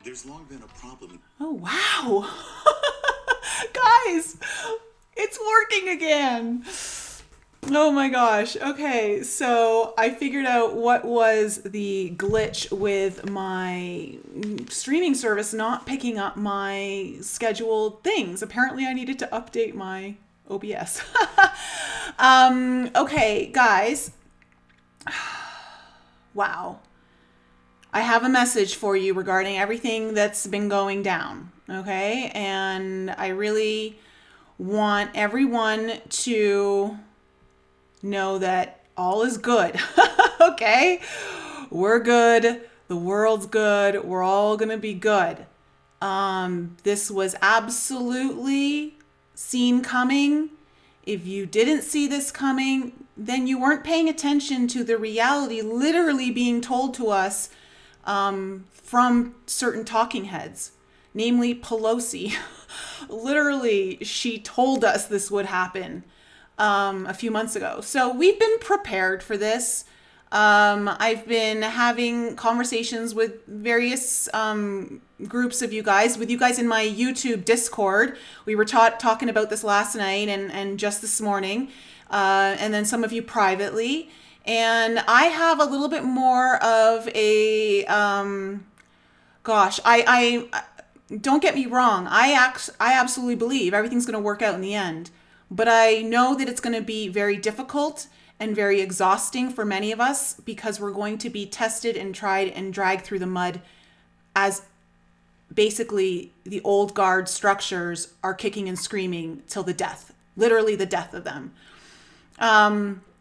There's long been a problem. Oh, wow. Guys, it's working again. Oh my gosh. Okay, so I figured out what was the glitch with my streaming service not picking up my scheduled things. Apparently, I needed to update my OBS. Okay, guys. Wow. I have a message for you regarding everything that's been going down. Okay, and I really want everyone to know that all is good. Okay? We're good. The world's good. We're all going to be good. This was absolutely seen coming. If you didn't see this coming, then you weren't paying attention to the reality literally being told to us from certain talking heads, namely Pelosi. Literally, she told us this would happen a few months ago. So we've been prepared for this. I've been having conversations with various groups of you guys, with you guys in my YouTube Discord. We were talking about this last night and just this morning, and then some of you privately. And I have a little bit more of a, I don't get me wrong. I absolutely believe everything's going to work out in the end. But I know that it's going to be very difficult and very exhausting for many of us because we're going to be tested and tried and dragged through the mud as basically the old guard structures are kicking and screaming till the death, literally the death of them.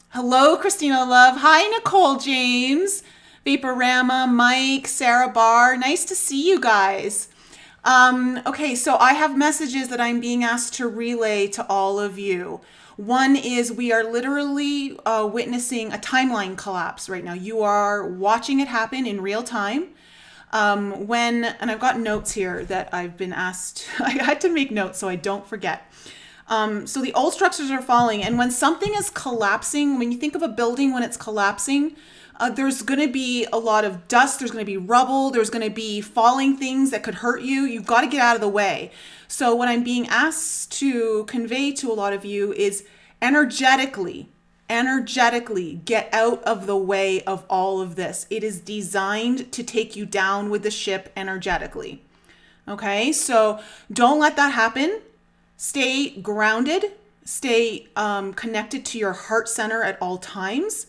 Hello, Christina Love. Hi, Nicole James, Vaporama, Mike, Sarah Barr. Nice to see you guys. Okay, so I have messages that I'm being asked to relay to all of you. One is we are literally witnessing a timeline collapse right now. You are watching it happen in real time. And I've got notes here that I've been asked, I had to make notes so I don't forget. So the old structures are falling, and when something is collapsing, when you think of a building when it's collapsing, there's going to be a lot of dust, there's going to be rubble, there's going to be falling things that could hurt you. You've got to get out of the way. So what I'm being asked to convey to a lot of you is energetically get out of the way of all of this. It is designed to take you down with the ship energetically. Okay, so don't let that happen. Stay grounded, stay connected to your heart center at all times.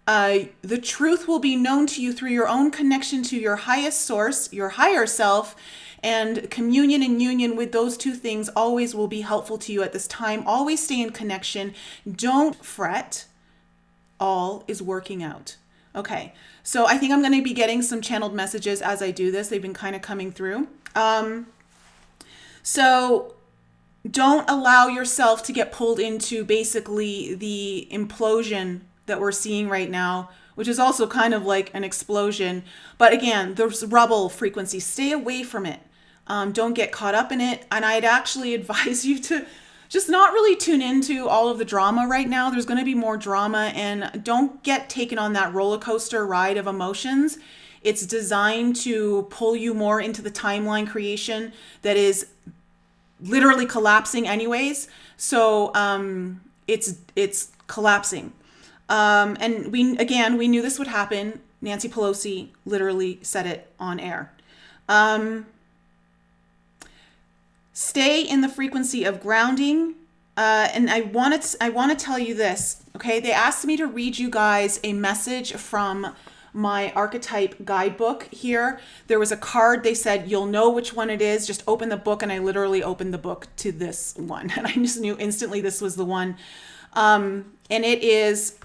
The truth will be known to you through your own connection to your highest source, your higher self, and communion and union with those two things always will be helpful to you at this time. Always stay in connection. Don't fret. All is working out. Okay, so I think I'm going to be getting some channeled messages as I do this. They've been kind of coming through. So don't allow yourself to get pulled into basically the implosion that we're seeing right now, which is also kind of like an explosion. But again, there's rubble frequency. Stay away from it. Don't get caught up in it. And I'd actually advise you to just not really tune into all of the drama right now. There's going to be more drama, and don't get taken on that roller coaster ride of emotions. It's designed to pull you more into the timeline creation that is literally collapsing anyways. So it's collapsing. And we knew this would happen. Nancy Pelosi literally said it on air. Stay in the frequency of grounding. And I want to tell you this, okay? They asked me to read you guys a message from my archetype guidebook here. There was a card. They said, you'll know which one it is. Just open the book. And I literally opened the book to this one. And I just knew instantly this was the one. And it is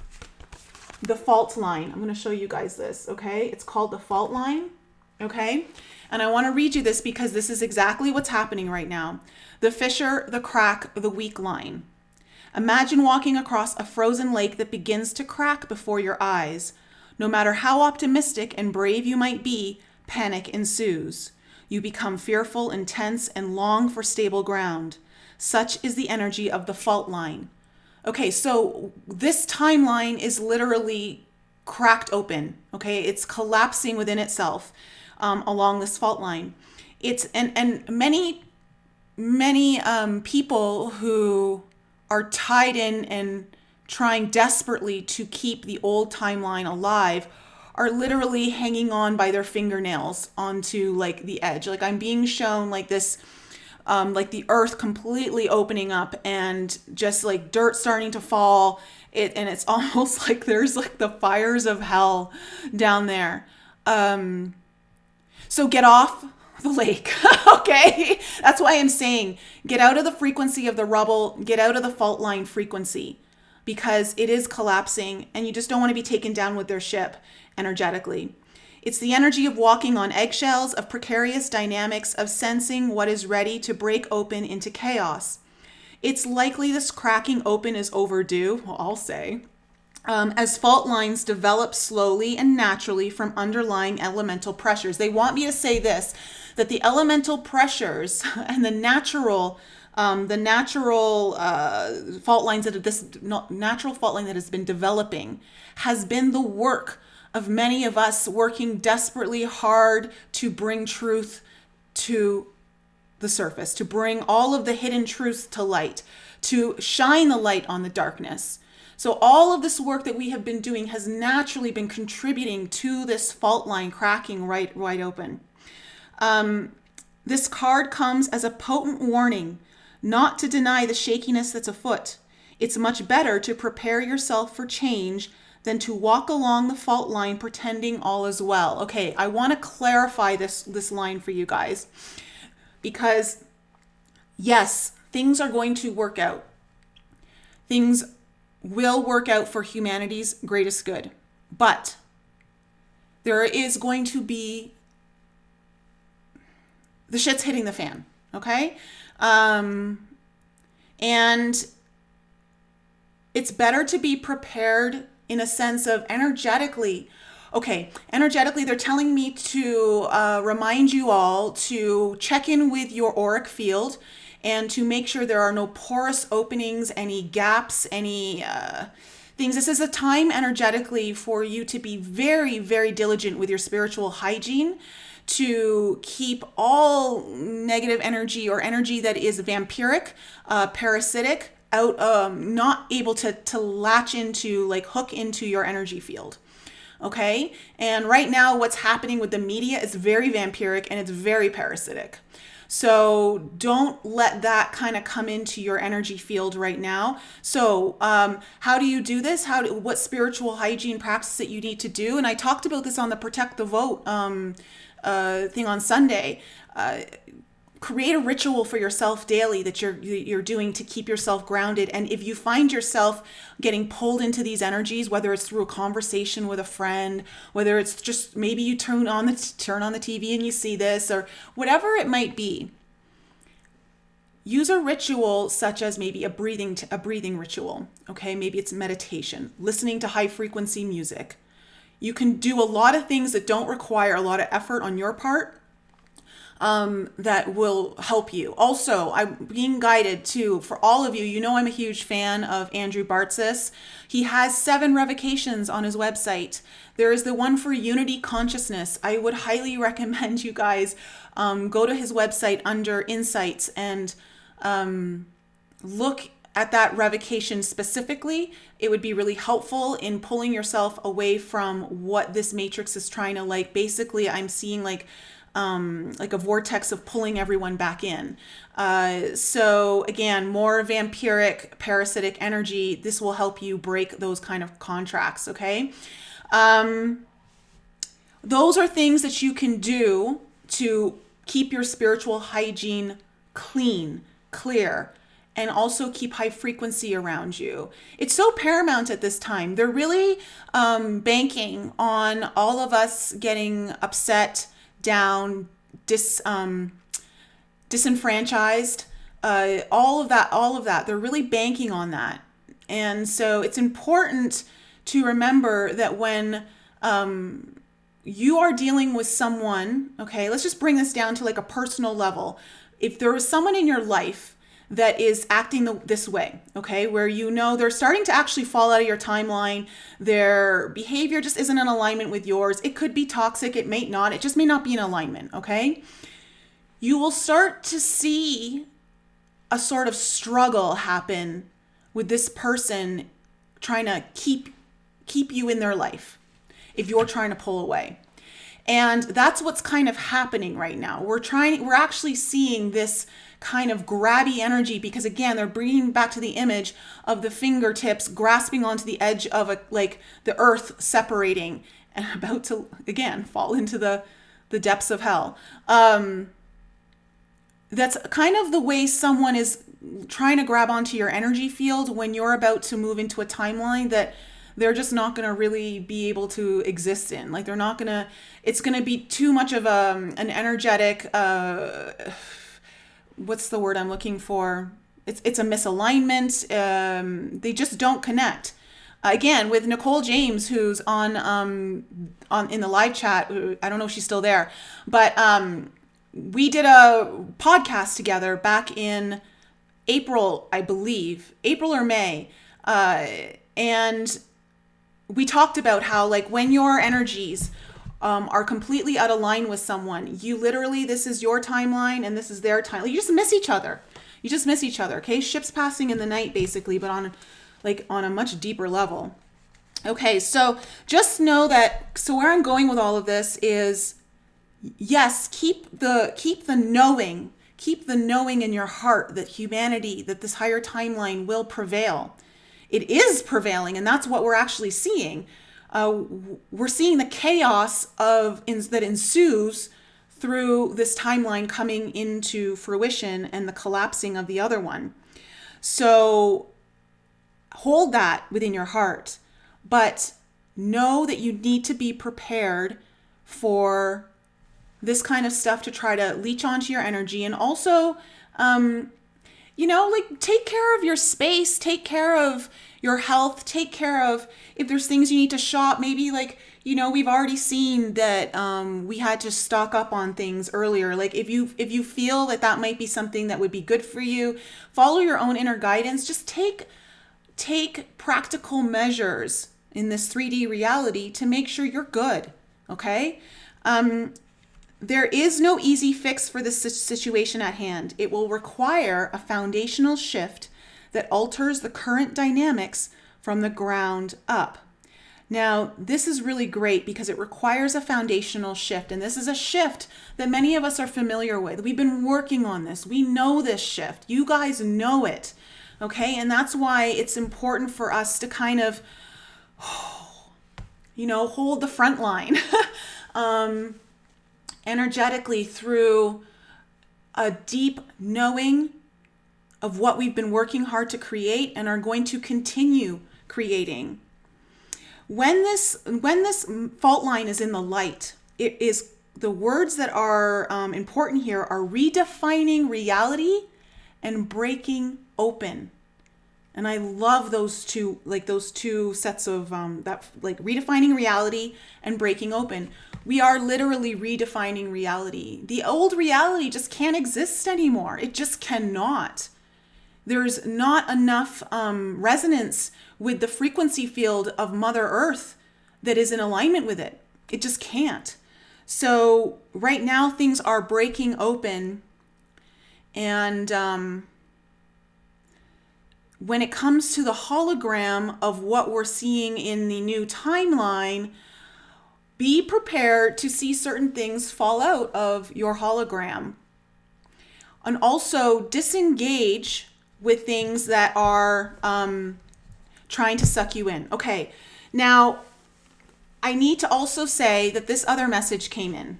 the fault line. I'm going to show you guys this, okay? It's called the fault line, okay? And I want to read you this because this is exactly what's happening right now. The fissure, the crack, the weak line. Imagine walking across a frozen lake that begins to crack before your eyes. No matter how optimistic and brave you might be, panic ensues. You become fearful, intense, and long for stable ground. Such is the energy of the fault line. Okay, so this timeline is literally cracked open, okay? It's collapsing within itself. along this fault line. And many people who are tied in and trying desperately to keep the old timeline alive are literally hanging on by their fingernails onto like the edge. Like I'm being shown like this, like the earth completely opening up and just like dirt starting to fall. And it's almost like there's like the fires of hell down there. So get off the lake. Okay. That's why I'm saying get out of the frequency of the rubble, get out of the fault line frequency, because it is collapsing and you just don't want to be taken down with their ship energetically. It's the energy of walking on eggshells, of precarious dynamics, of sensing what is ready to break open into chaos. It's likely this cracking open is overdue, well, I'll say, as fault lines develop slowly and naturally from underlying elemental pressures. They want me to say this, that the elemental pressures and the natural fault lines natural fault line that has been developing has been the work of many of us working desperately hard to bring truth to the surface, to bring all of the hidden truths to light, to shine the light on the darkness. So all of this work that we have been doing has naturally been contributing to this fault line cracking right open. This card comes as a potent warning not to deny the shakiness that's afoot. It's much better to prepare yourself for change than to walk along the fault line pretending all is well. Okay, I want to clarify this line for you guys, because yes, things are going to work out. Things will work out for humanity's greatest good. But there is going to be the shit's hitting the fan, okay? And it's better to be prepared in a sense of energetically. Okay, energetically, they're telling me to remind you all to check in with your auric field and to make sure there are no porous openings, any gaps, any things. This is a time energetically for you to be very, very diligent with your spiritual hygiene, to keep all negative energy or energy that is vampiric, parasitic, out, not able to latch into, like hook into your energy field. Okay. And right now what's happening with the media is very vampiric and it's very parasitic. So don't let that kind of come into your energy field right now. So how do you do this? What spiritual hygiene practice that you need to do? And I talked about this on the Protect the Vote thing on Sunday. Create a ritual for yourself daily that you're doing to keep yourself grounded. And if you find yourself getting pulled into these energies, whether it's through a conversation with a friend, whether it's just maybe you turn on the TV and you see this, or whatever it might be, use a ritual such as maybe a breathing ritual. Okay, maybe it's meditation, listening to high frequency music. You can do a lot of things that don't require a lot of effort on your part, that will help you. Also, I'm being guided to, for all of you, you know I'm a huge fan of Andrew Bartzis. He has 7 revocations on his website. There is the one for Unity Consciousness. I would highly recommend you guys go to his website under Insights and look at that revocation specifically. It would be really helpful in pulling yourself away from what this matrix is trying to, like, basically I'm seeing like a vortex of pulling everyone back in. So again, more vampiric, parasitic energy. This will help you break those kind of contracts. Okay. Those are things that you can do to keep your spiritual hygiene clean, clear, and also keep high frequency around you. It's so paramount at this time. They're really banking on all of us getting upset, down, disenfranchised, all of that. They're really banking on that. And so it's important to remember that when you are dealing with someone, okay, let's just bring this down to like a personal level. If there was someone in your life that is acting this way, okay? Where they're starting to actually fall out of your timeline. Their behavior just isn't in alignment with yours. It could be toxic, it may not. It just may not be in alignment, okay? You will start to see a sort of struggle happen with this person trying to keep you in their life if you're trying to pull away. And that's what's kind of happening right now. We're actually seeing this kind of grabby energy because, again, they're bringing back to the image of the fingertips grasping onto the edge of the earth separating and about to, again, fall into the depths of hell. That's kind of the way someone is trying to grab onto your energy field when you're about to move into a timeline that they're just not going to really be able to exist in. Like, it's going to be too much of an energetic, what's the word I'm looking for? It's a misalignment. They just don't connect. Again, with Nicole James, who's on in the live chat, I don't know if she's still there, but we did a podcast together back in April, I believe, April or May, and we talked about how, like, when your energies are completely out of line with someone, you literally, this is your timeline and this is their timeline. You just miss each other. Okay? Ships passing in the night, basically, but on a much deeper level. Okay, so just know that, so where I'm going with all of this is, yes, keep the knowing in your heart that humanity, that this higher timeline will prevail. It is prevailing, and that's what we're actually seeing. We're seeing the chaos that ensues through this timeline coming into fruition and the collapsing of the other one. So hold that within your heart, but know that you need to be prepared for this kind of stuff to try to leech onto your energy. And also, take care of your space, take care of your health, take care of if there's things you need to shop. Maybe we've already seen that we had to stock up on things earlier. Like if you feel that might be something that would be good for you, follow your own inner guidance. Just take practical measures in this 3D reality to make sure you're good. Okay? There is no easy fix for this situation at hand. It will require a foundational shift that alters the current dynamics from the ground up. Now, this is really great because it requires a foundational shift, and this is a shift that many of us are familiar with. We've been working on this. We know this shift. You guys know it, okay? And that's why it's important for us to kind of, hold the front line. Energetically through a deep knowing of what we've been working hard to create and are going to continue creating. When this fault line is in the light, it is the words that are important here are redefining reality and breaking open. And I love those two sets of redefining reality and breaking open. We are literally redefining reality. The old reality just can't exist anymore. It just cannot. There's not enough resonance with the frequency field of Mother Earth that is in alignment with it. It just can't. So right now things are breaking open, and when it comes to the hologram of what we're seeing in the new timeline, be prepared to see certain things fall out of your hologram. And also disengage with things that are trying to suck you in. Okay, now I need to also say that this other message came in.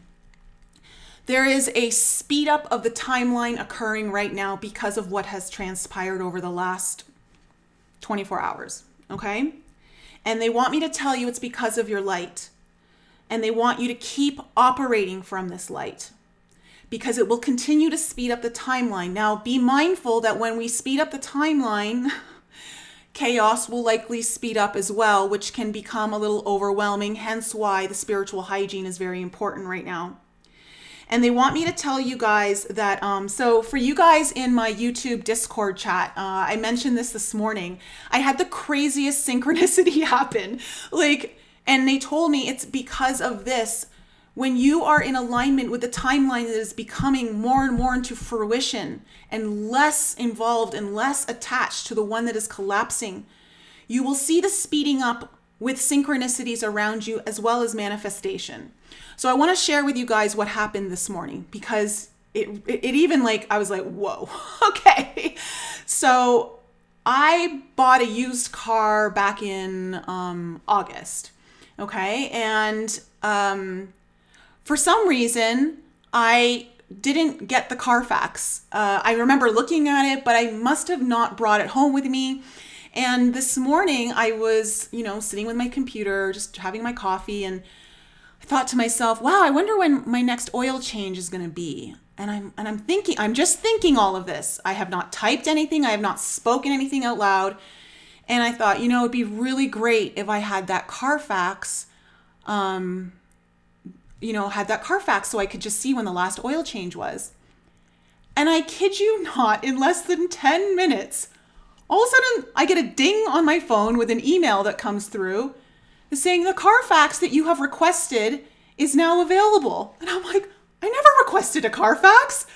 There is a speed up of the timeline occurring right now because of what has transpired over the last 24 hours, okay? And they want me to tell you it's because of your light. And they want you to keep operating from this light because it will continue to speed up the timeline. Now, be mindful that when we speed up the timeline, chaos will likely speed up as well, which can become a little overwhelming, hence why the spiritual hygiene is very important right now. And they want me to tell you guys that, so for you guys in my YouTube Discord chat, I mentioned this morning, I had the craziest synchronicity happen. And they told me it's because of this. When you are in alignment with the timeline that is becoming more and more into fruition and less involved and less attached to the one that is collapsing, you will see the speeding up with synchronicities around you as well as manifestation. So I want to share with you guys what happened this morning, because it even I was like, whoa, okay. So I bought a used car back in August, okay? And for some reason, I didn't get the Carfax. I remember looking at it, but I must have not brought it home with me. And this morning I was, sitting with my computer, just having my coffee, and I thought to myself, wow, I wonder when my next oil change is going to be. And I'm just thinking all of this. I have not typed anything. I have not spoken anything out loud. And I thought, it'd be really great if I had that Carfax, so I could just see when the last oil change was. And I kid you not, in less than 10 minutes, all of a sudden I get a ding on my phone with an email that comes through saying the Carfax that you have requested is now available. And I'm like, I never requested a Carfax.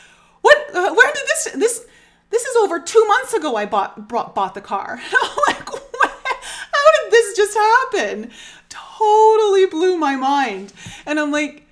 What? Where did this is over 2 months ago I bought the car. And I'm like, how did this just happen? Totally blew my mind. And I'm like,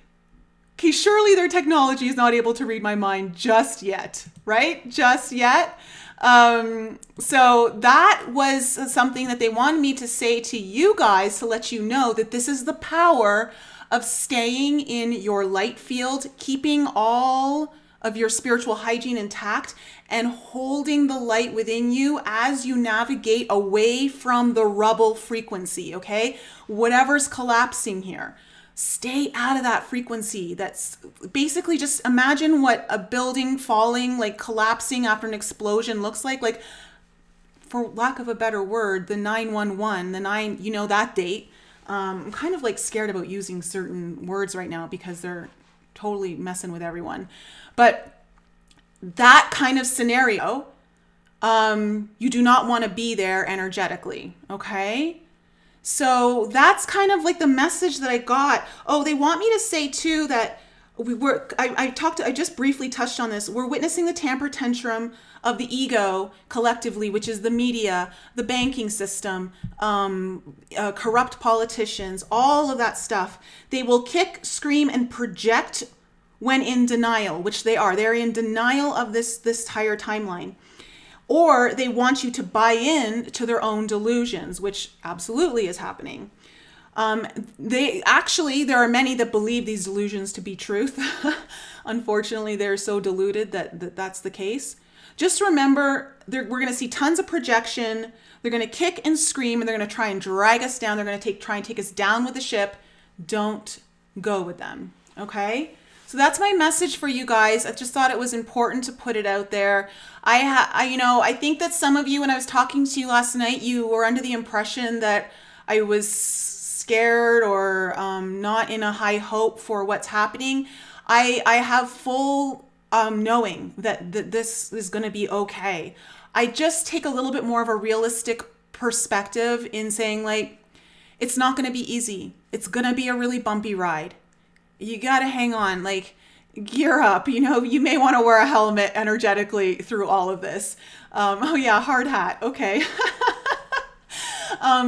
okay, surely their technology is not able to read my mind just yet, right? Just yet. So that was something that they wanted me to say to you guys to let you know that this is the power of staying in your light field, keeping all of your spiritual hygiene intact and holding the light within you as you navigate away from the rubble frequency, okay? Whatever's collapsing here. Stay out of that frequency. That's basically, just imagine what a building falling, collapsing after an explosion looks like. For lack of a better word, the 911, that date. I'm kind of scared about using certain words right now because they're totally messing with everyone. But that kind of scenario, you do not want to be there energetically, okay? So that's kind of the message that I got. Oh, they want me to say too that I just briefly touched on this. We're witnessing the temper tantrum of the ego collectively, which is the media, the banking system, corrupt politicians, all of that stuff. They will kick, scream, and project when in denial, which they are. They're in denial of this higher timeline. Or they want you to buy in to their own delusions, which absolutely is happening. There are many that believe these delusions to be truth. Unfortunately, they're so deluded that that's the case. Just remember, we're going to see tons of projection. They're going to kick and scream, and they're going to try and drag us down. They're going to try and take us down with the ship. Don't go with them, okay? So that's my message for you guys. I just thought it was important to put it out there. I think that some of you, when I was talking to you last night, you were under the impression that I was scared or not in a high hope for what's happening. I have full knowing that this is going to be okay. I just take a little bit more of a realistic perspective in saying it's not going to be easy. It's going to be a really bumpy ride. You got to hang on, gear up, you may want to wear a helmet energetically through all of this. Oh yeah, hard hat. Okay.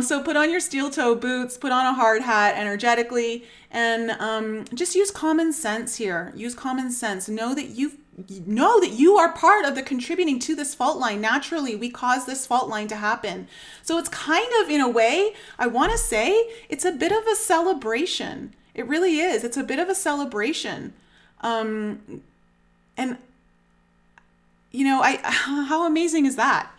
So put on your steel toe boots, put on a hard hat energetically, and just use common sense here. Use common sense. Know that you are part of the contributing to this fault line. Naturally, we caused this fault line to happen. So it's kind of, in a way, I want to say, it's a bit of a celebration. It really is. It's a bit of a celebration. And how amazing is that?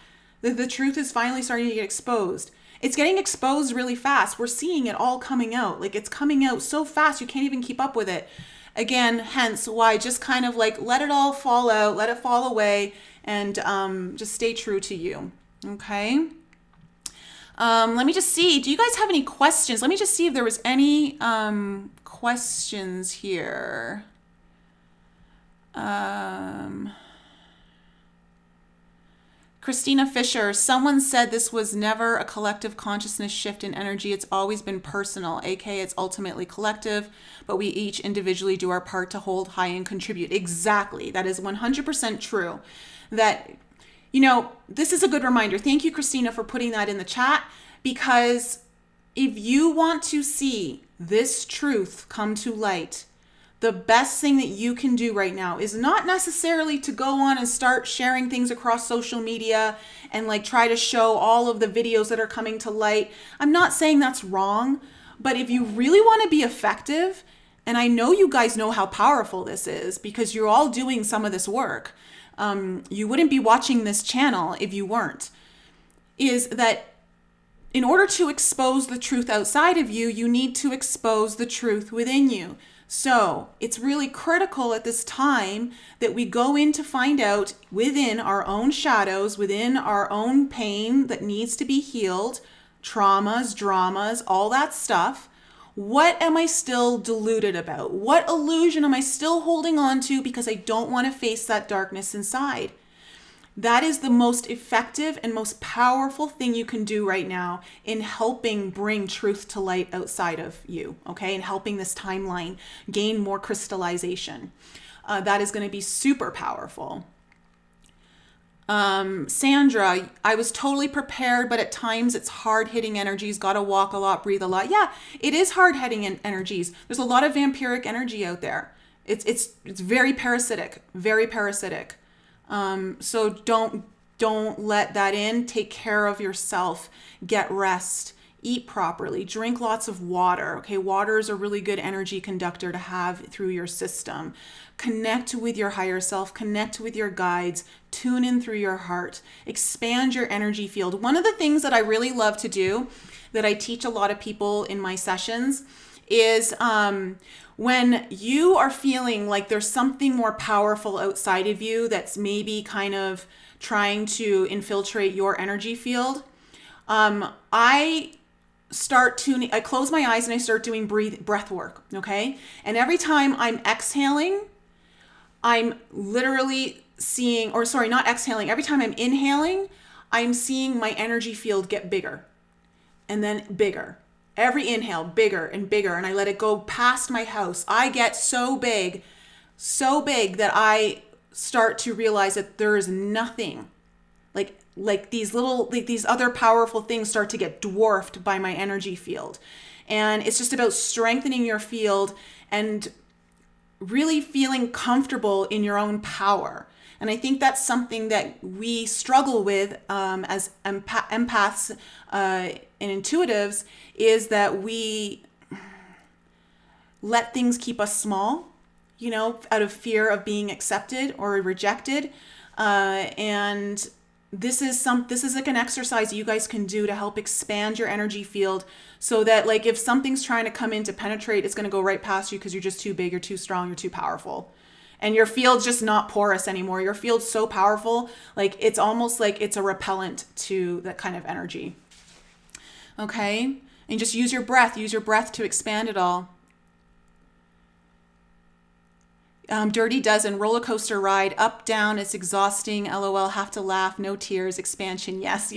The truth is finally starting to get exposed. It's getting exposed really fast. We're seeing it all coming out. It's coming out so fast you can't even keep up with it. Again, hence why just kind of let it all fall out, let it fall away, and just stay true to you. Okay? Let me just see. Do you guys have any questions? Let me just see if there was any questions here. Um, Christina Fisher, someone said this was never a collective consciousness shift in energy. It's always been personal, aka it's ultimately collective, but we each individually do our part to hold high and contribute. Exactly. That is 100% true. That, this is a good reminder. Thank you, Christina, for putting that in the chat, because if you want to see this truth come to light, the best thing that you can do right now is not necessarily to go on and start sharing things across social media and try to show all of the videos that are coming to light. I'm not saying that's wrong, but if you really want to be effective, and I know you guys know how powerful this is because you're all doing some of this work. You wouldn't be watching this channel if you weren't. Is that in order to expose the truth outside of you, you need to expose the truth within you. So it's really critical at this time that we go in to find out within our own shadows, within our own pain that needs to be healed, traumas, dramas, all that stuff. What am I still deluded about? What illusion am I still holding on to because I don't want to face that darkness inside? That is the most effective and most powerful thing you can do right now in helping bring truth to light outside of you, okay? And helping this timeline gain more crystallization. That is going to be super powerful. Sandra, I was totally prepared, but at times it's hard-hitting energies. Got to walk a lot, breathe a lot. Yeah, it is hard-hitting energies. There's a lot of vampiric energy out there. It's very parasitic, very parasitic. So don't let that in. Take care of yourself. Get rest. Eat properly. Drink lots of water. Okay, water is a really good energy conductor to have through your system. Connect with your higher self. Connect with your guides. Tune in through your heart. Expand your energy field. One of the things that I really love to do, that I teach a lot of people in my sessions, is when you are feeling like there's something more powerful outside of you that's maybe kind of trying to infiltrate your energy field, I close my eyes and I start doing breath work, okay? And every time I'm exhaling, I'm literally seeing, or sorry, not exhaling, every time I'm inhaling, I'm seeing my energy field get bigger and then bigger. Every inhale, bigger and bigger, and I let it go past my house. I get so big that I start to realize that there is nothing. Like these other powerful things start to get dwarfed by my energy field. And it's just about strengthening your field and really feeling comfortable in your own power. And I think that's something that we struggle with as empaths and intuitives, is that we let things keep us small, out of fear of being accepted or rejected. And this is like an exercise you guys can do to help expand your energy field, so that if something's trying to come in to penetrate, it's going to go right past you because you're just too big, you're too strong, you're too powerful. And your field's just not porous anymore. Your field's so powerful, it's almost like it's a repellent to that kind of energy. Okay? And just use your breath to expand it all. Dirty Dozen, roller coaster ride, up, down, it's exhausting, LOL, have to laugh, no tears, expansion, yes,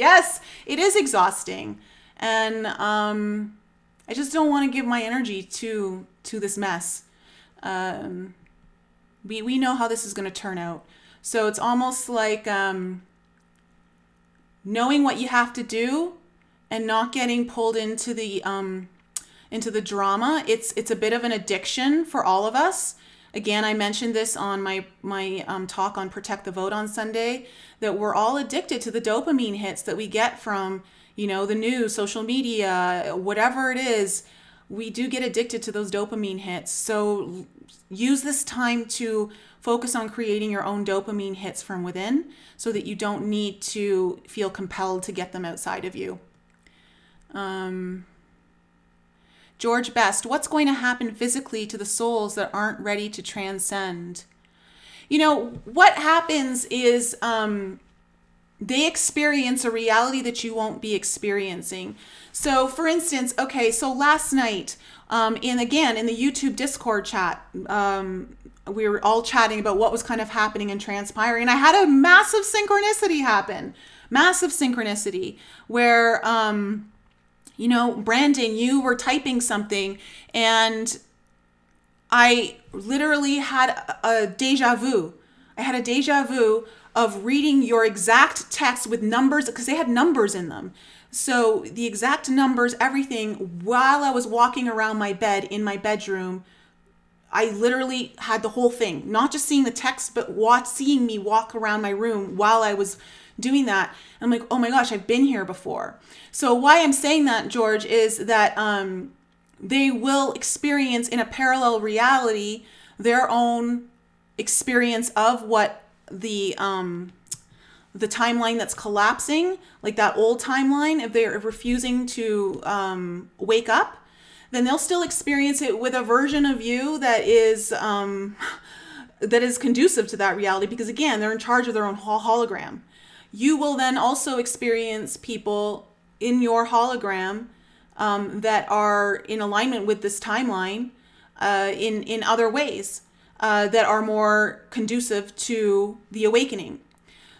it is exhausting. And I just don't want to give my energy to this mess. We know how this is going to turn out. So it's almost like knowing what you have to do and not getting pulled into the drama. It's a bit of an addiction for all of us. Again, I mentioned this on my talk on Protect the Vote on Sunday, that we're all addicted to the dopamine hits that we get from, the news, social media, whatever it is. We do get addicted to those dopamine hits. So use this time to focus on creating your own dopamine hits from within, so that you don't need to feel compelled to get them outside of you. George Best, what's going to happen physically to the souls that aren't ready to transcend? What happens is they experience a reality that you won't be experiencing. So for instance, so last night, in the YouTube Discord chat, we were all chatting about what was kind of happening and transpiring. And I had a massive synchronicity happen. Massive synchronicity where, Brandon, you were typing something and I literally had a deja vu. I had a deja vu of reading your exact text with numbers, because they had numbers in them. So the exact numbers, everything, while I was walking around my bed in my bedroom, I literally had the whole thing, not just seeing the text, but seeing me walk around my room while I was doing that. I'm like, oh my gosh, I've been here before. So why I'm saying that, George, is that they will experience in a parallel reality their own experience of what the timeline that's collapsing, like that old timeline, if they're refusing to wake up, then they'll still experience it with a version of you that is conducive to that reality, because again, they're in charge of their own hologram. You will then also experience people in your hologram that are in alignment with this timeline in other ways that are more conducive to the awakening.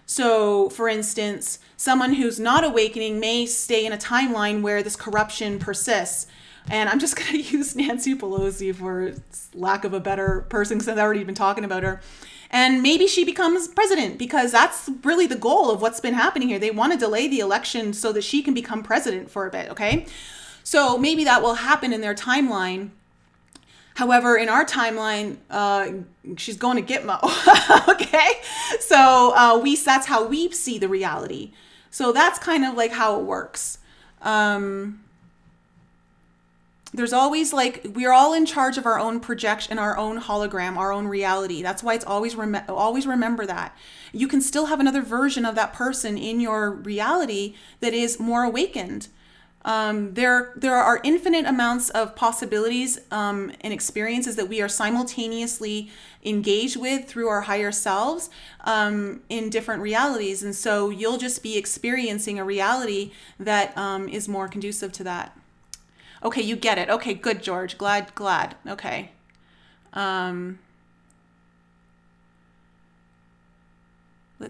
So, for instance, someone who's not awakening may stay in a timeline where this corruption persists. And I'm just going to use Nancy Pelosi for lack of a better person, because I've already been talking about her. And maybe she becomes president, because that's really the goal of what's been happening here. They want to delay the election so that she can become president for a bit, okay? So maybe that will happen in their timeline. However, in our timeline, she's going to Gitmo, okay? So that's how we see the reality. So that's kind of like how it works. There's always we're all in charge of our own projection, our own hologram, our own reality. That's why it's always remember that. You can still have another version of that person in your reality that is more awakened. There are infinite amounts of possibilities and experiences that we are simultaneously engaged with through our higher selves in different realities. And so you'll just be experiencing a reality that is more conducive to that. Okay, you get it. Okay, good, George. Glad. Okay. Let's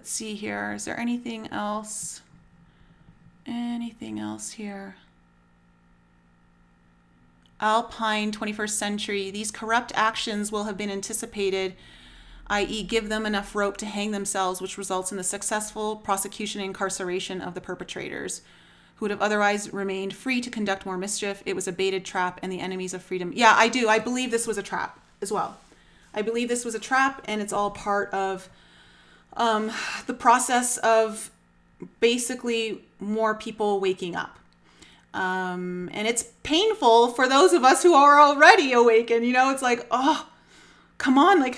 see here. Is there anything else? Anything else here? Alpine 21st century. These corrupt actions will have been anticipated, i.e. give them enough rope to hang themselves, which results in the successful prosecution and incarceration of the perpetrators, who would have otherwise remained free to conduct more mischief. It was a baited trap and the enemies of freedom. Yeah, I do. I believe this was a trap as well. I believe this was a trap, and it's all part of the process of basically more people waking up. And it's painful for those of us who are already awakened. It's like, oh, come on,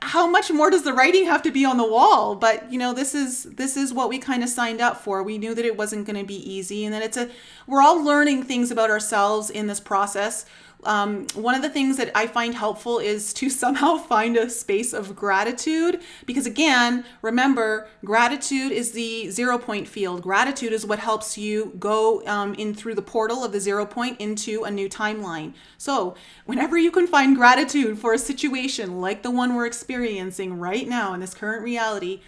how much more does the writing have to be on the wall? But this is what we kind of signed up for. We knew that it wasn't going to be easy, and that we're all learning things about ourselves in this process. One of the things that I find helpful is to somehow find a space of gratitude, because again, remember, gratitude is the 0 point field. Gratitude is what helps you go in through the portal of the 0 point into a new timeline. So whenever you can find gratitude for a situation like the one we're experiencing right now in this current reality,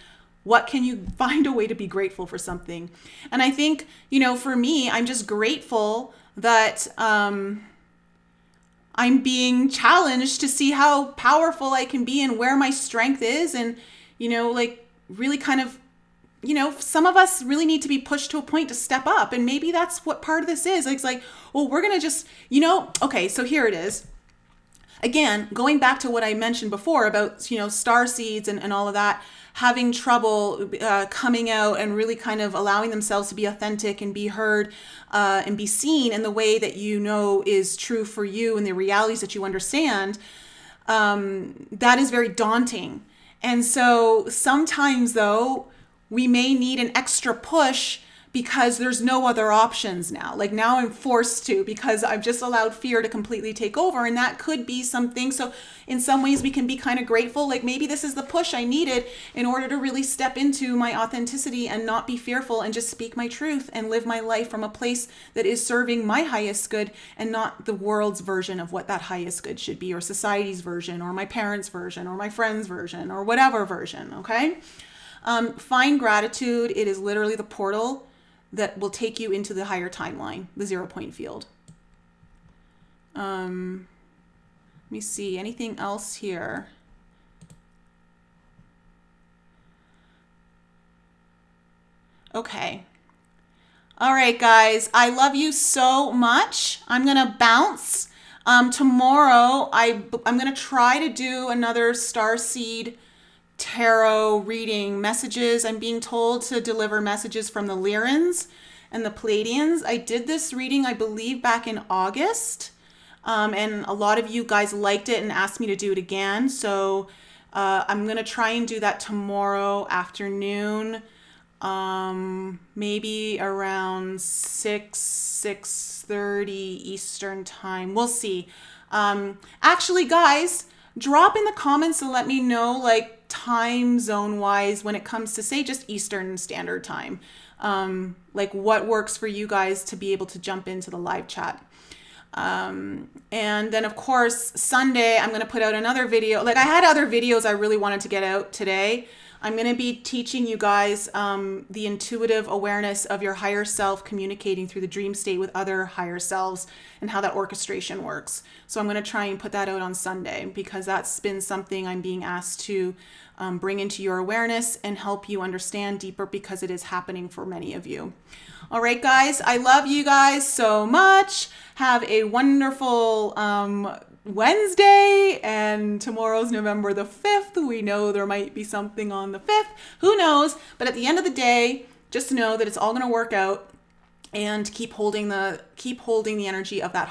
what can you find a way to be grateful for something? And I think, for me, I'm just grateful that I'm being challenged to see how powerful I can be and where my strength is. And, really kind of, some of us really need to be pushed to a point to step up. And maybe that's what part of this is. It's like, well, we're going to just, okay, so here it is. Again, going back to what I mentioned before about, star seeds and all of that, having trouble coming out and really kind of allowing themselves to be authentic and be heard and be seen in the way that is true for you and the realities that you understand, that is very daunting. And so sometimes, though, we may need an extra push because there's no other options now. Like now I'm forced to, because I've just allowed fear to completely take over. And that could be something. So in some ways we can be kind of grateful. Like maybe this is the push I needed in order to really step into my authenticity and not be fearful and just speak my truth and live my life from a place that is serving my highest good and not the world's version of what that highest good should be, or society's version, or my parents' version, or my friend's version, or whatever version. Okay. Find gratitude. It is literally the portal that will take you into the higher timeline, the 0 point field. Let me see, anything else here? Okay. All right, guys, I love you so much. I'm going to bounce. Tomorrow, I'm going to try to do another starseed tarot reading messages. I'm being told to deliver messages from the Lyrans and the Pleiadians. I did this reading, I believe, back in August. And a lot of you guys liked it and asked me to do it again. So I'm going to try and do that tomorrow afternoon. Maybe around 6:30 Eastern time. We'll see. Actually, guys, drop in the comments to let me know, like, time zone wise, when it comes to, say, just Eastern Standard Time. Like what works for you guys to be able to jump into the live chat. And then of course, Sunday, I'm going to put out another video. Like I had other videos I really wanted to get out today. I'm going to be teaching you guys the intuitive awareness of your higher self communicating through the dream state with other higher selves and how that orchestration works. So I'm going to try and put that out on Sunday, because that's been something I'm being asked to bring into your awareness and help you understand deeper, because it is happening for many of you. All right, guys, I love you guys so much. Have a wonderful Wednesday, and tomorrow's November the 5th. We know there might be something on the 5th. Who knows? But at the end of the day, just know that it's all going to work out, and keep holding the energy of that